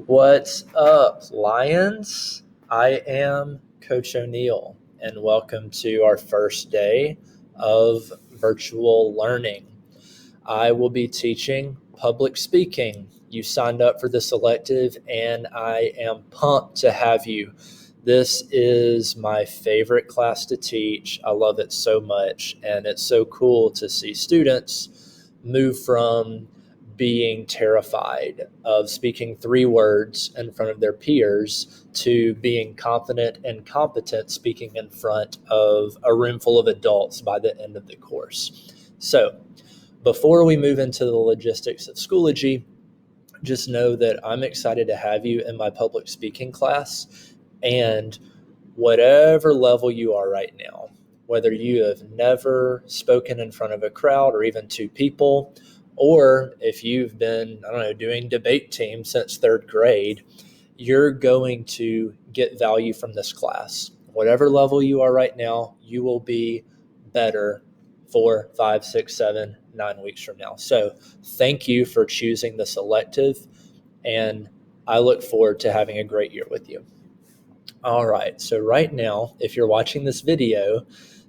What's up, Lions? I am Coach O'Neill, and welcome to our first day of virtual learning. I will be teaching public speaking. You signed up for this elective, and I am pumped to have you. This is my favorite class to teach. I love it so much, and it's so cool to see students move from being terrified of speaking 3 words in front of their peers to being confident and competent speaking in front of a room full of adults by the end of the course. So, before we move into the logistics of Schoology, just know that I'm excited to have you in my public speaking class, and whatever level you are right now, whether you have never spoken in front of a crowd or even 2 people, or if you've been, doing debate team since 3rd grade, you're going to get value from this class. Whatever level you are right now, you will be better 4, 5, 6, 7, 9 weeks from now. So thank you for choosing this elective, and I look forward to having a great year with you. All right, so right now, if you're watching this video,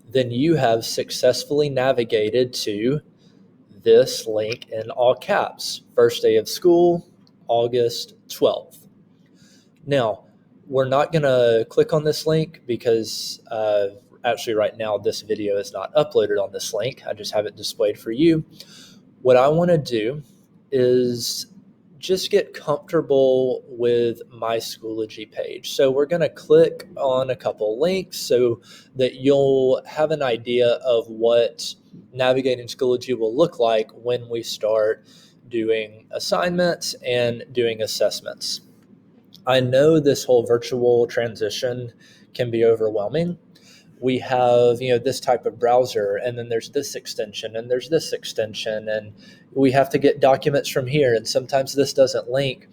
then you have successfully navigated to this link in all caps. First day of school, August 12th. Now, we're not going to click on this link because actually right now this video is not uploaded on this link. I just have it displayed for you. What I want to do is just get comfortable with my Schoology page. So we're going to click on a couple links so that you'll have an idea of what navigating Schoology will look like when we start doing assignments and doing assessments. I know this whole virtual transition can be overwhelming. We have, this type of browser, and then there's this extension, and there's this extension, and we have to get documents from here, and sometimes this doesn't link.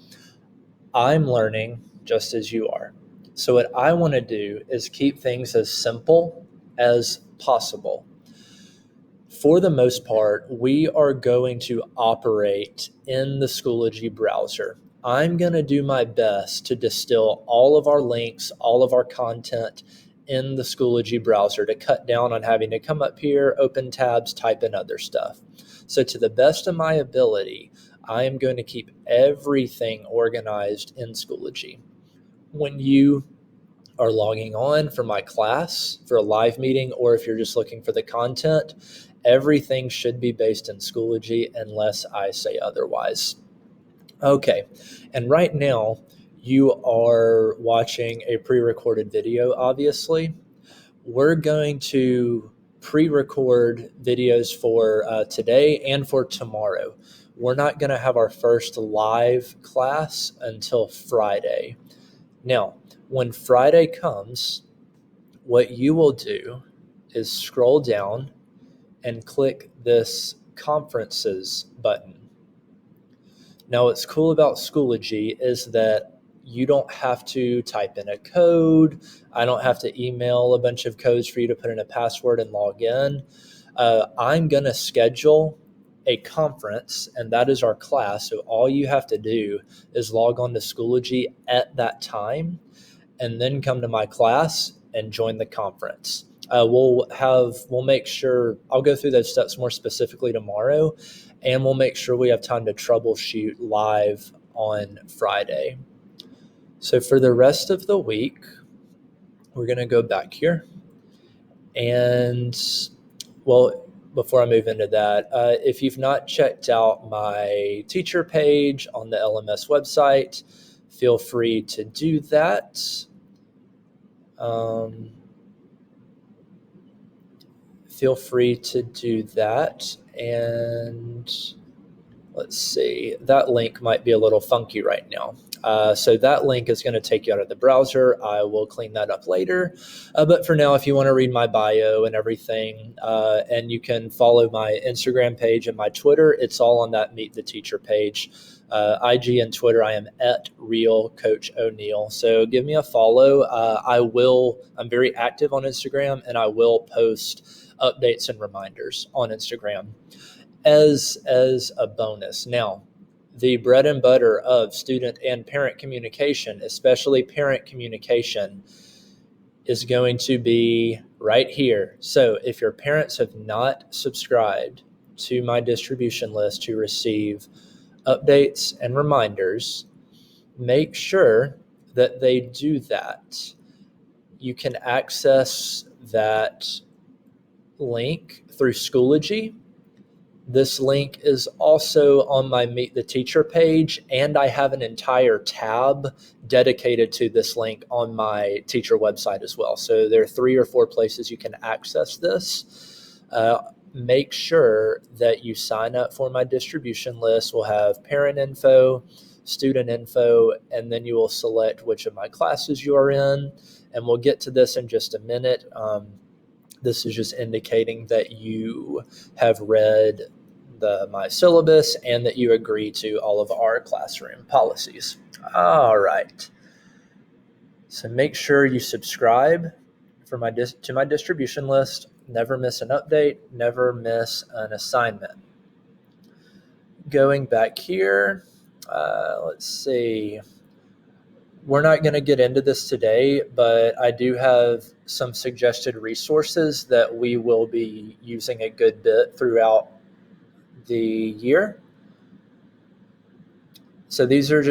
I'm learning just as you are. So what I want to do is keep things as simple as possible. For the most part, we are going to operate in the Schoology browser. I'm going to do my best to distill all of our links, all of our content in the Schoology browser to cut down on having to come up here, open tabs, type in other stuff. So to the best of my ability, I am going to keep everything organized in Schoology. When you are logging on for my class, for a live meeting, or if you're just looking for the content, everything should be based in Schoology unless I say otherwise. Okay, and right now, you are watching a pre-recorded video, obviously. We're going to pre-record videos for today and for tomorrow. We're not going to have our first live class until Friday. Now, when Friday comes, what you will do is scroll down and click this Conferences button. Now, what's cool about Schoology is that you don't have to type in a code. I don't have to email a bunch of codes for you to put in a password and log in. I'm going to schedule a conference, and that is our class. So all you have to do is log on to Schoology at that time and then come to my class and join the conference. We'll make sure, I'll go through those steps more specifically tomorrow, and we'll make sure we have time to troubleshoot live on Friday. So for the rest of the week, we're going to go back here. And, well, before I move into that, if you've not checked out my teacher page on the LMS website, feel free to do that. Feel free to do that. And let's see, that link might be a little funky right now. So that link is going to take you out of the browser. I will clean that up later. But for now, if you want to read my bio and everything, and you can follow my Instagram page and my Twitter, it's all on that Meet the Teacher page. IG and Twitter, I am at Real Coach O'Neill. So give me a follow. I'm very active on Instagram, and I will post updates and reminders on Instagram as a bonus. Now, the bread and butter of student and parent communication, especially parent communication, is going to be right here. So if your parents have not subscribed to my distribution list to receive updates and reminders, make sure that they do that. You can access that link through Schoology. This link is also on my Meet the Teacher page, and I have an entire tab dedicated to this link on my teacher website as well. So there are 3 or 4 places you can access this. Make sure that you sign up for my distribution list. We'll have parent info, student info, and then you will select which of my classes you are in. And we'll get to this in just a minute. This is just indicating that you have read my syllabus and that you agree to all of our classroom policies. All right. So make sure you subscribe to my distribution list. Never miss an update. Never miss an assignment. Going back here, let's see. We're not going to get into this today, but I do have some suggested resources that we will be using a good bit throughout the year. So these are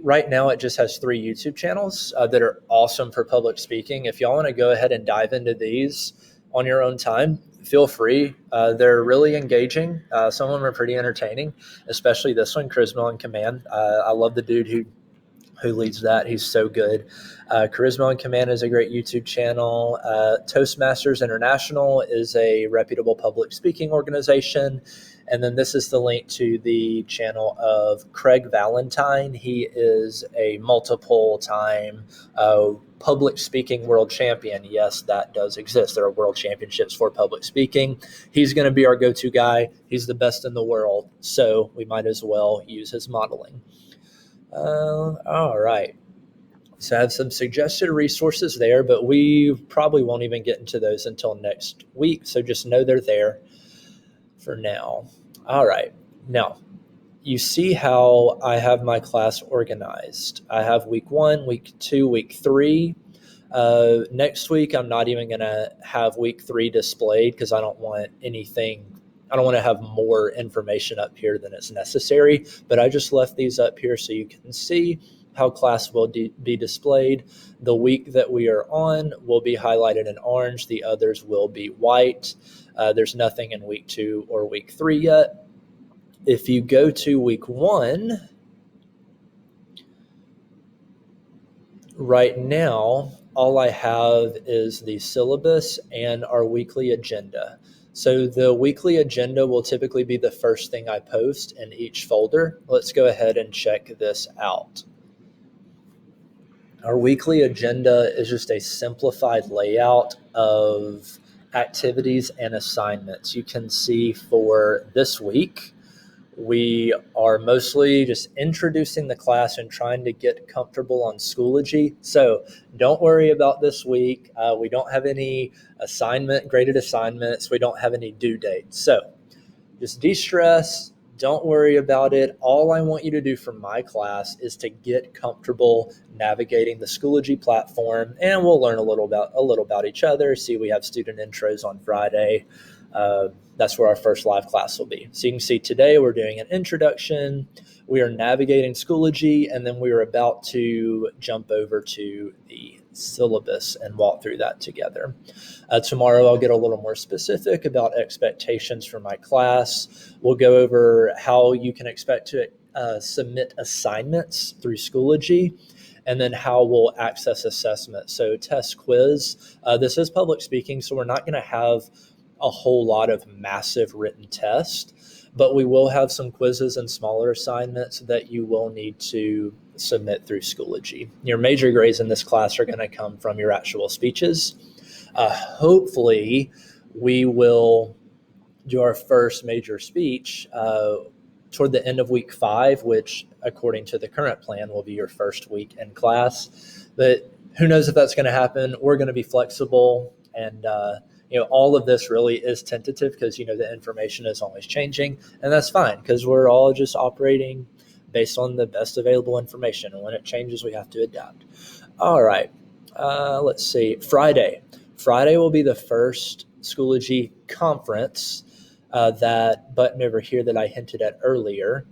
right now it just has 3 YouTube channels that are awesome for public speaking. If y'all want to go ahead and dive into these on your own time, feel free. They're really engaging. Some of them are pretty entertaining, especially this one, Charisma on Command. I love the dude who leads that. He's so good. Charisma on Command is a great YouTube channel. Toastmasters International is a reputable public speaking organization. And then this is the link to the channel of Craig Valentine. He is a multiple time public speaking world champion. Yes, that does exist. There are world championships for public speaking. He's going to be our go-to guy. He's the best in the world. So we might as well use his modeling. All right. So I have some suggested resources there, but we probably won't even get into those until next week. So just know they're there for now. All right. Now, you see how I have my class organized. I have week 1, week 2, week 3. Next week, I'm not even going to have week 3 displayed because I don't want to have more information up here than is necessary, but I just left these up here so you can see how class will be displayed. The week that we are on will be highlighted in orange. The others will be white. There's nothing in week 2 or week 3 yet. If you go to week 1, right now, all I have is the syllabus and our weekly agenda. So the weekly agenda will typically be the first thing I post in each folder. Let's go ahead and check this out. Our weekly agenda is just a simplified layout of activities and assignments. You can see for this week, we are mostly just introducing the class and trying to get comfortable on Schoology. So don't worry about this week. We don't have any graded assignments. We don't have any due dates. So just de-stress. Don't worry about it. All I want you to do for my class is to get comfortable navigating the Schoology platform, and we'll learn a little about each other. See, we have student intros on Friday. That's where our first live class will be. So you can see today we're doing an introduction. We are navigating Schoology, and then we are about to jump over to the syllabus and walk through that together. Tomorrow I'll get a little more specific about expectations for my class. We'll go over how you can expect to submit assignments through Schoology, and then how we'll access assessment. So test quiz. This is public speaking, so we're not going to have a whole lot of massive written tests, but we will have some quizzes and smaller assignments that you will need to submit through Schoology. Your major grades in this class are going to come from your actual speeches. Hopefully, we will do our first major speech toward the end of week 5, which, according to the current plan, will be your first week in class. But who knows if that's going to happen? We're going to be flexible, and all of this really is tentative because the information is always changing, and that's fine because we're all just operating based on the best available information. And when it changes, we have to adapt. All right. Let's see. Friday. Friday will be the first Schoology conference, that button over here that I hinted at earlier.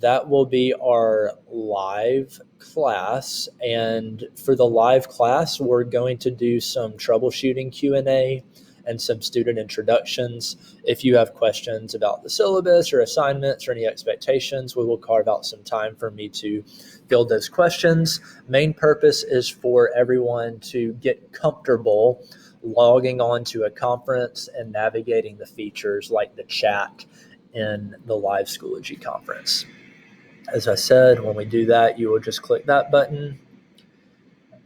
That will be our live class. And for the live class, we're going to do some troubleshooting Q&A and some student introductions. If you have questions about the syllabus or assignments or any expectations, we will carve out some time for me to field those questions. Main purpose is for everyone to get comfortable logging on to a conference and navigating the features like the chat in the live Schoology conference. As I said, when we do that, you will just click that button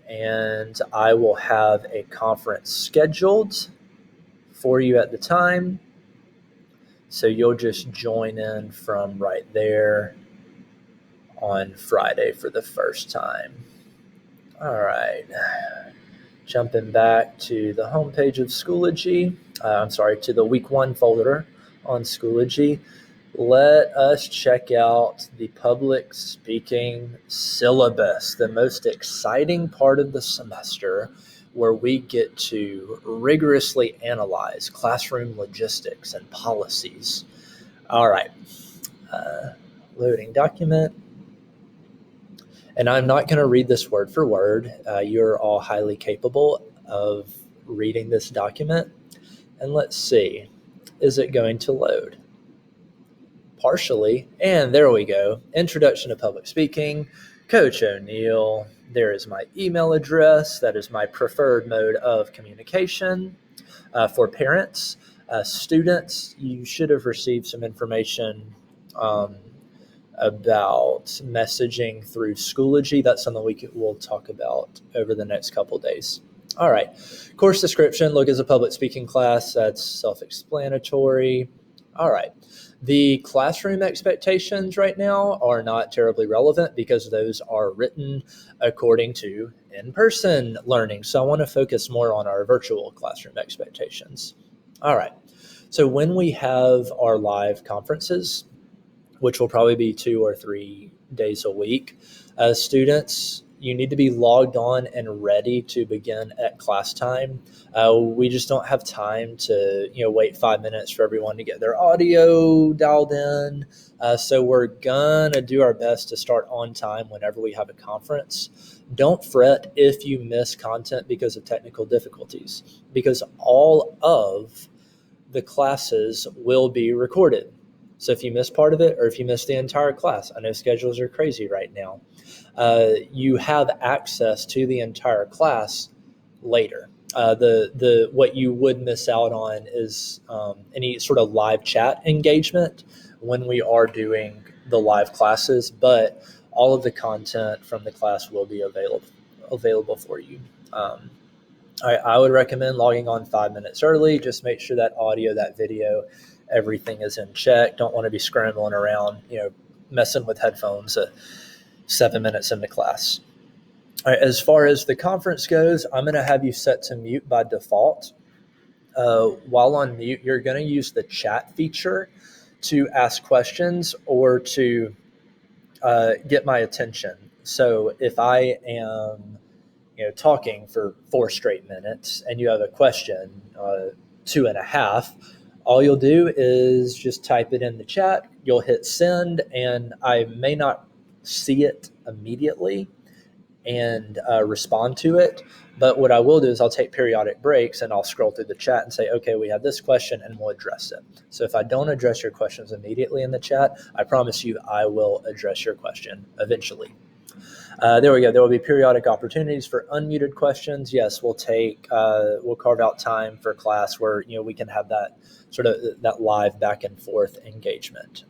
and I will have a conference scheduled for you at the time. So you'll just join in from right there on Friday for the first time. All right. Jumping back to the homepage of Schoology, to the week 1 folder on Schoology. Let us check out the public speaking syllabus, the most exciting part of the semester, where we get to rigorously analyze classroom logistics and policies. All right, loading document. And I'm not going to read this word for word. You're all highly capable of reading this document. And let's see, is it going to load? Partially, and there we go. Introduction to public speaking, Coach O'Neill. There is my email address. That is my preferred mode of communication for parents. Students, you should have received some information about messaging through Schoology. That's something we'll talk about over the next couple days. All right, course description, look as a public speaking class. That's self-explanatory. All right. The classroom expectations right now are not terribly relevant because those are written according to in-person learning. So I want to focus more on our virtual classroom expectations. All right. So when we have our live conferences, which will probably be 2 or 3 days a week, students, you need to be logged on and ready to begin at class time. We just don't have time to wait 5 minutes for everyone to get their audio dialed in. So we're gonna do our best to start on time whenever we have a conference. Don't fret if you miss content because of technical difficulties, because all of the classes will be recorded. So if you miss part of it or if you miss the entire class, I know schedules are crazy right now, you have access to the entire class later. The what you would miss out on is any sort of live chat engagement when we are doing the live classes, but all of the content from the class will be available for you. I would recommend logging on 5 minutes early. Just make sure that audio, that video, everything is in check. Don't want to be scrambling around, messing with headphones 7 minutes into class. All right, as far as the conference goes, I'm going to have you set to mute by default. While on mute, you're going to use the chat feature to ask questions or to get my attention. So if I am talking for 4 straight minutes and you have a question, 2.5, all you'll do is just type it in the chat. You'll hit send, and I may not see it immediately and respond to it. But what I will do is I'll take periodic breaks and I'll scroll through the chat and say, okay, we have this question and we'll address it. So if I don't address your questions immediately in the chat, I promise you I will address your question eventually. There we go. There will be periodic opportunities for unmuted questions. Yes, we'll carve out time for class where, we can have that sort of that live back and forth engagement.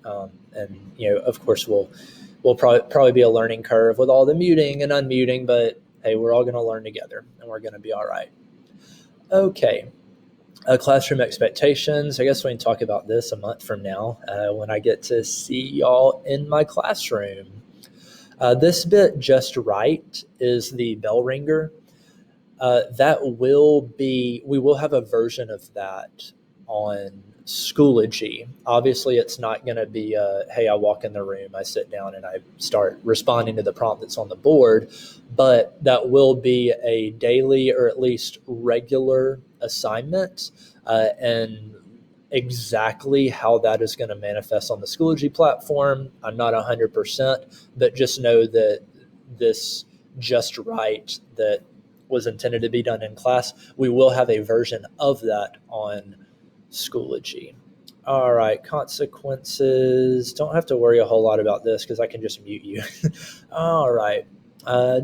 And, of course, we'll probably be a learning curve with all the muting and unmuting, but hey, we're all going to learn together and we're going to be all right. Okay. Classroom expectations. I guess we can talk about this a month from now when I get to see y'all in my classroom. This bit just right is the bell ringer. We will have a version of that on Schoology. Obviously, it's not going to be hey, I walk in the room, I sit down, and I start responding to the prompt that's on the board, but that will be a daily or at least regular assignment. And exactly how that is going to manifest on the Schoology platform, I'm not 100%, but just know that this just right that was intended to be done in class, we will have a version of that on Schoology. All right, consequences. Don't have to worry a whole lot about this because I can just mute you. All right,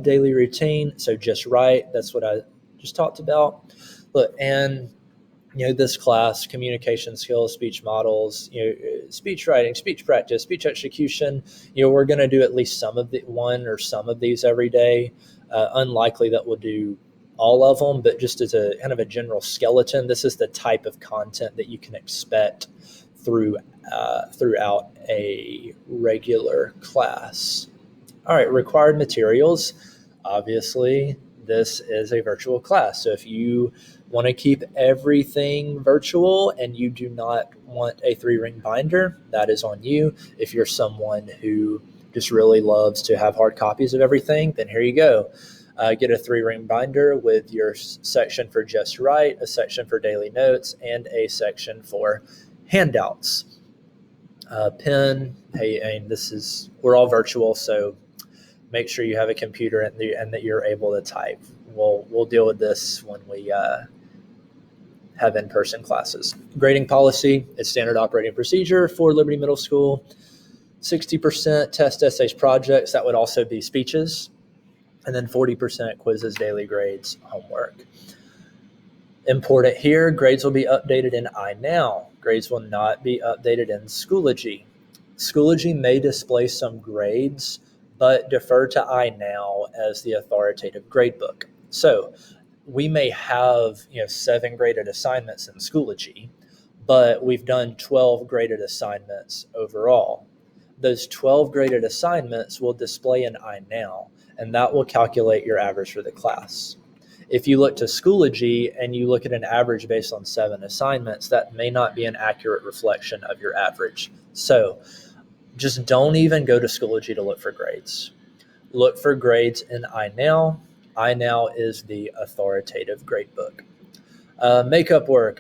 daily routine. So just right. That's what I just talked about. Look, and this class, communication skills, speech models, speech writing, speech practice, speech execution. We're going to do at least some of these every day. Unlikely that we'll do all of them, but just as a kind of a general skeleton, this is the type of content that you can expect throughout a regular class. All right, required materials. Obviously, this is a virtual class. So if you want to keep everything virtual and you do not want a 3-ring binder, that is on you. If you're someone who just really loves to have hard copies of everything, then here you go. Get a 3-ring binder with your section for just right, a section for daily notes, and a section for handouts. Pen, hey, we're all virtual, so make sure you have a computer and that you're able to type. We'll deal with this when we have in-person classes. Grading policy is standard operating procedure for Liberty Middle School. 60% test essays projects, that would also be speeches. And then 40% quizzes, daily grades, homework. Important here, grades will be updated in iNow. Grades will not be updated in Schoology. Schoology may display some grades, but defer to iNow as the authoritative gradebook. So we may have 7 graded assignments in Schoology, but we've done 12 graded assignments overall. Those 12 graded assignments will display in iNow, and that will calculate your average for the class. If you look to Schoology and you look at an average based on 7 assignments, that may not be an accurate reflection of your average. So just don't even go to Schoology to look for grades. Look for grades in iNow. iNow is the authoritative gradebook. Makeup work.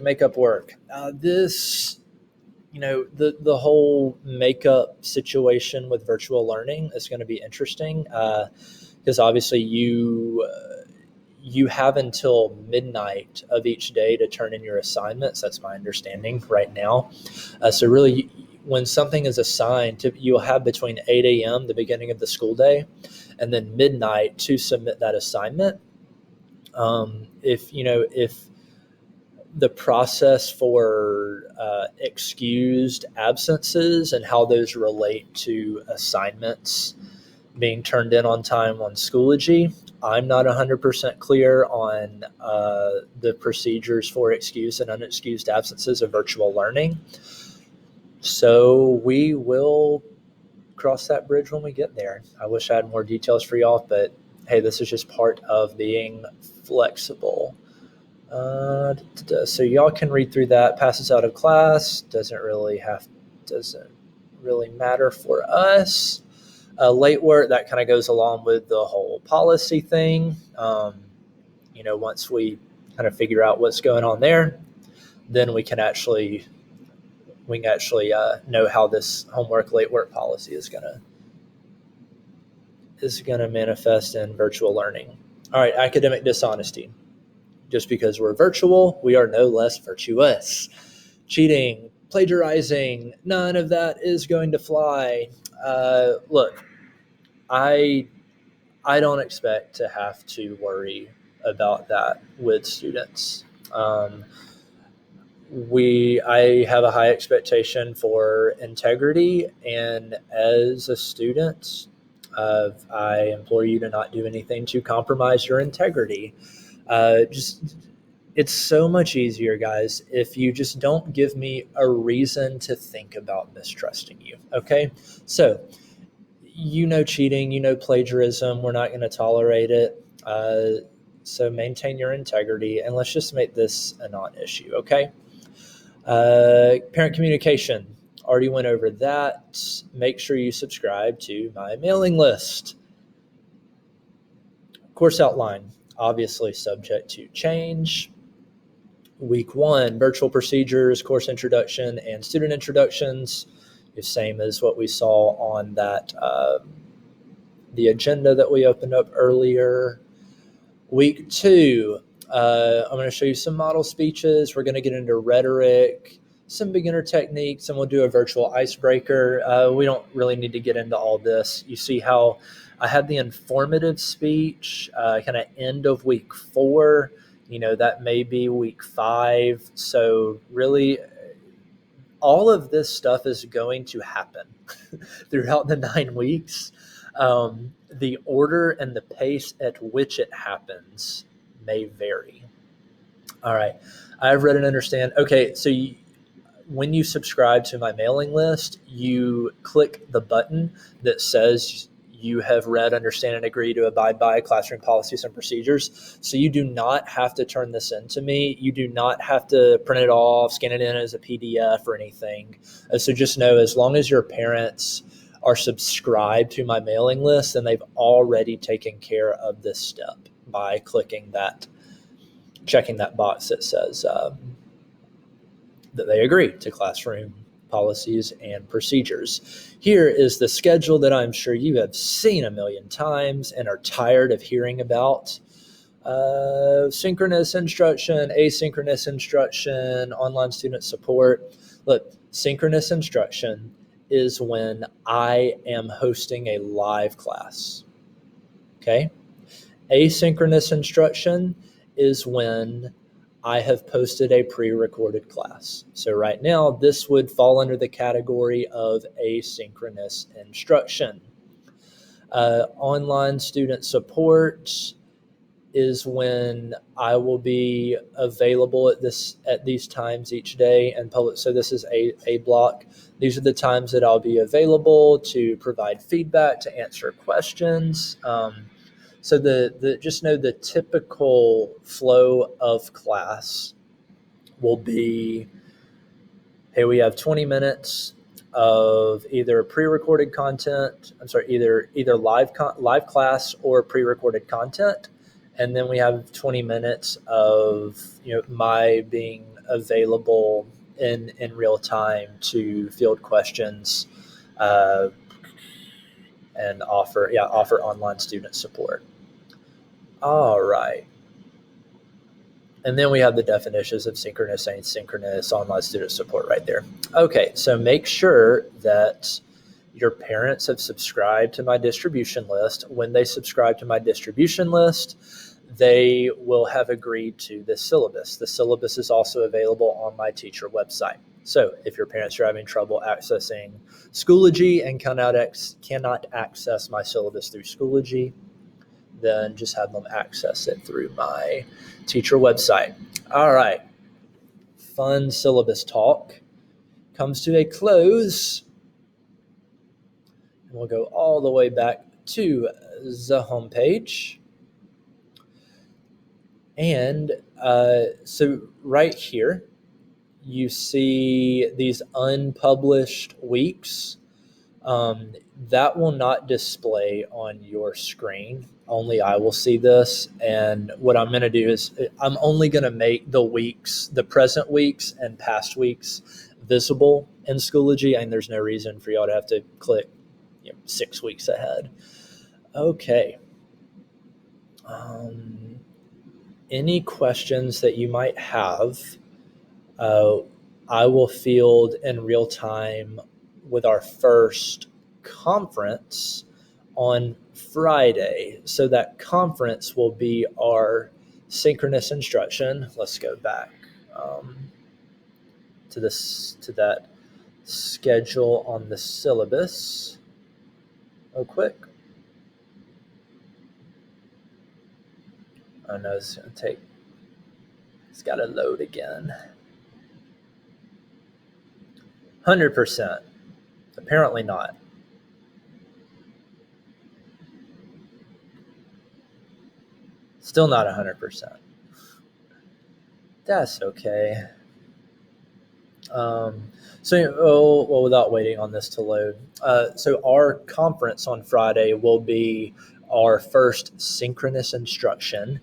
The whole makeup situation with virtual learning is going to be interesting because obviously you have until midnight of each day to turn in your assignments. That's my understanding right now. So really, when something is assigned, you'll have between 8 a.m., the beginning of the school day, and then midnight to submit that assignment. If the process for excused absences and how those relate to assignments being turned in on time on Schoology, I'm not 100% clear on the procedures for excused and unexcused absences of virtual learning. So we will cross that bridge when we get there. I wish I had more details for y'all, but hey, this is just part of being flexible. So y'all can read through that. Passes out of class doesn't really matter for us. Late work, that kind of goes along with the whole policy thing. Once we kind of figure out what's going on there, then we can actually know how this homework late work policy is gonna manifest in virtual learning. All right, academic dishonesty. Just because we're virtual, we are no less virtuous. Cheating, plagiarizing, none of that is going to fly. Look, I don't expect to have to worry about that with students. I have a high expectation for integrity, and as a student, I implore you to not do anything to compromise your integrity. It's so much easier, guys, if you just don't give me a reason to think about mistrusting you. Okay, so cheating, plagiarism. We're not going to tolerate it. So maintain your integrity, and let's just make this a non-issue. Okay. Parent communication. Already went over that. Make sure you subscribe to my mailing list. Course outline, obviously subject to change. Week 1, virtual procedures, course introduction, and student introductions. The same as what we saw on that the agenda that we opened up earlier. Week 2, I'm going to show you some model speeches. We're going to get into rhetoric, some beginner techniques, and we'll do a virtual icebreaker. We don't really need to get into all this. You see how I had the informative speech kind of end of week 4. That may be week 5. So really, all of this stuff is going to happen throughout the 9 weeks. The order and the pace at which it happens may vary. All right. I've read and understand. Okay. So when you subscribe to my mailing list, you click the button that says you have read, understand, and agree to abide by classroom policies and procedures. So you do not have to turn this in to me. You do not have to print it off, scan it in as a PDF or anything. So just know, as long as your parents are subscribed to my mailing list, then they've already taken care of this step by checking that box that says that they agree to classroom policies and procedures. Here is the schedule that I'm sure you have seen a million times and are tired of hearing about. Synchronous instruction, asynchronous instruction, online student support. Look, synchronous instruction is when I am hosting a live class. Okay? Asynchronous instruction is when I have posted a pre-recorded class. So right now, this would fall under the category of asynchronous instruction. Online student support is when I will be available at these times each day and public. So this is a block. These are the times that I'll be available to provide feedback, to answer questions. So just know the typical flow of class will be, hey, we have 20 minutes of either pre-recorded content. I'm sorry, either live class or pre-recorded content, and then we have 20 minutes of my being available in real time to field questions and offer online student support. All right. And then we have the definitions of synchronous, asynchronous, online student support right there. Okay, so make sure that your parents have subscribed to my distribution list. When they subscribe to my distribution list, they will have agreed to this syllabus. The syllabus is also available on my teacher website. So if your parents are having trouble accessing Schoology and cannot access my syllabus through Schoology, then just have them access it through my teacher website. All right. Fun syllabus talk comes to a close. And we'll go all the way back to the homepage. And so right here, you see these unpublished weeks. That will not display on your screen. Only I will see this. And what I'm going to do is I'm only going to make the present weeks and past weeks visible in Schoology. And there's no reason for y'all to have to click 6 weeks ahead. Okay. Any questions that you might have, I will field in real time with our first conference on Friday. So that conference will be our synchronous instruction. Let's go back to that schedule on the syllabus real quick. Oh no, it's got to load again. 100%. Apparently not. Still not 100%. That's okay. Without waiting on this to load, so our conference on Friday will be our first synchronous instruction,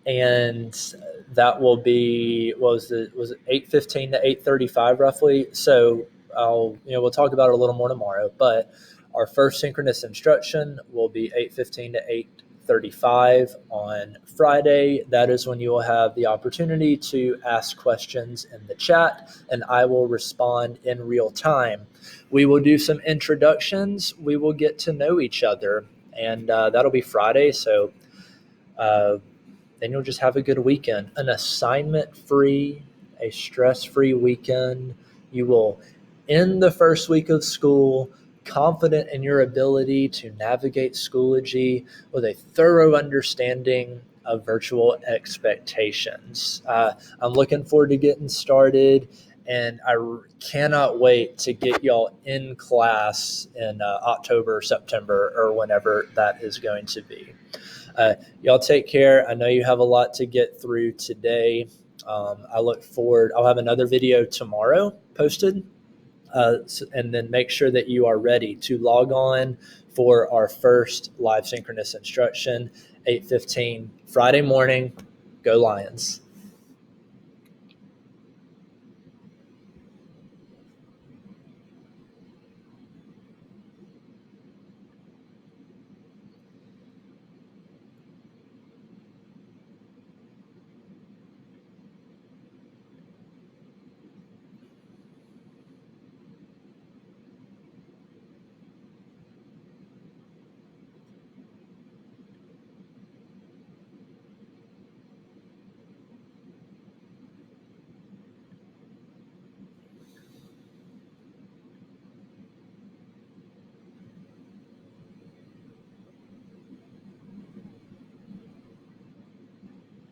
and that will be was it 8:15 to 8:35 roughly. So we'll talk about it a little more tomorrow, but our first synchronous instruction will be 8:15 to 8:35 on Friday. That is when you will have the opportunity to ask questions in the chat, and I will respond in real time. We will do some introductions. We will get to know each other, and that'll be Friday. So uh, then you'll just have a good weekend, an assignment free, a stress free weekend. You will end the first week of school confident in your ability to navigate Schoology with a thorough understanding of virtual expectations. I'm looking forward to getting started, and I cannot wait to get y'all in class in October, September, or whenever that is going to be. Y'all take care. I know you have a lot to get through today. I look forward. I'll have another video tomorrow posted. And then make sure that you are ready to log on for our first live synchronous instruction, 8:15 Friday morning. Go Lions.